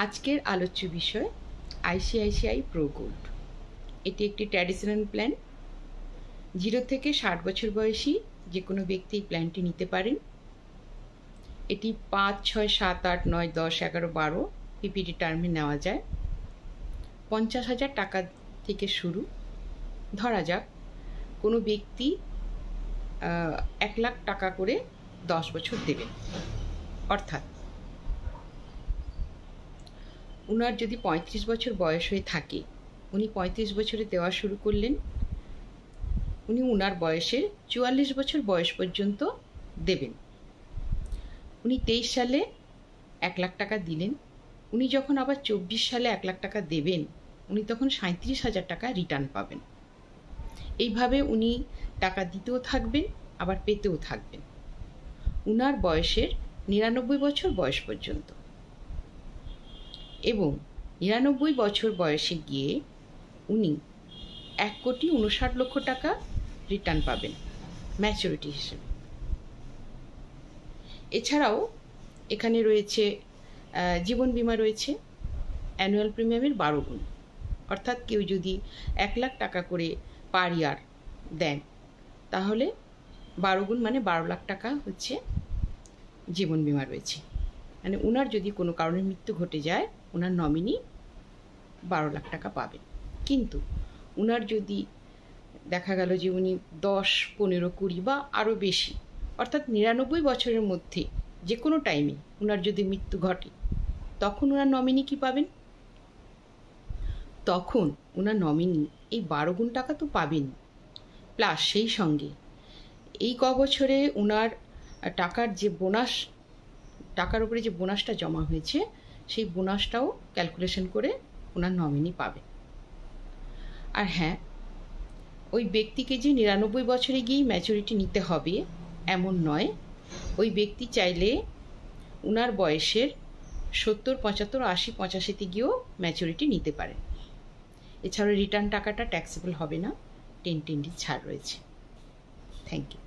আজকের আলোচ্য বিষয় আইসিআইসিআই প্রো গোল্ড। এটি একটি ট্র্যাডিশনাল প্ল্যান। 0 থেকে 60 বছর বয়সী যে কোনো ব্যক্তি এই প্ল্যানটি নিতে পারেন। এটি 5, 6, 7, 8, 9, 10, 11, 12 পিপিডি টার্মে নেওয়া যায়। 50,000 টাকা থেকে শুরু। ধরা যাক কোনো ব্যক্তি 1 লাখ টাকা করে 10 বছর দেবেন। অর্থাৎ উনার যদি 35 বছর বয়স হয়ে থাকে, উনি 35 বছরে দেওয়া শুরু করলেন, উনি উনার বয়সের 44 বছর বয়স পর্যন্ত দেবেন। উনি 23 সালে 1 লাখ টাকা দিলেন। উনি যখন আবার 24 সালে 1 লাখ টাকা দেবেন, উনি তখন 37,000 টাকা রিটার্ন পাবেন। এইভাবে উনি টাকা দিতেও থাকবেন, আবার পেতেও থাকবেন উনার বয়সের 99 বছর বয়স পর্যন্ত। এবং 99 বছর বয়সে গিয়ে উনি 1,59,00,000 টাকা রিটার্ন পাবেন ম্যাচুরিটি হিসেবে। এছাড়াও এখানে রয়েছে জীবন বীমা রয়েছে অ্যানুয়াল প্রিমিয়ামের 12 গুণ। অর্থাৎ কেউ যদি 1 লাখ টাকা করে পার ইয়ার দেন, তাহলে 12 গুণ মানে 12 লাখ টাকা হচ্ছে জীবন বীমা রয়েছে। মানে উনার যদি কোনো কারণে মৃত্যু ঘটে যায়, উনার নমিনি 12 লাখ টাকা পাবেন। কিন্তু উনার যদি দেখা গেল যে উনি 10, 15, 20 বা আরও বেশি, অর্থাৎ 99 বছরের মধ্যে যে কোনো টাইমে উনার যদি মৃত্যু ঘটে, তখন উনার নমিনি কি পাবেন? তখন উনার নমিনি এই 12 গুণ টাকা তো পাবেন, প্লাস সেই সঙ্গে এই বছরে উনার টাকার যে বোনাস, টাকার উপরে যে বোনাসটা জমা হয়েছে, সেই বোনাসটাও ক্যালকুলেশন করে ওনার নমিনি পাবে। আর হ্যাঁ, ওই ব্যক্তিকে যে 99 বছরে গিয়েই ম্যাচুরিটি নিতে হবে এমন নয়। ওই ব্যক্তি চাইলে উনার বয়সের 70, 75, 80, 85তে গিয়েও ম্যাচুরিটি নিতে পারেন। এছাড়াও রিটার্ন টাকাটা ট্যাক্সেবল হবে না, 10 ছাড় রয়েছে। Thank you.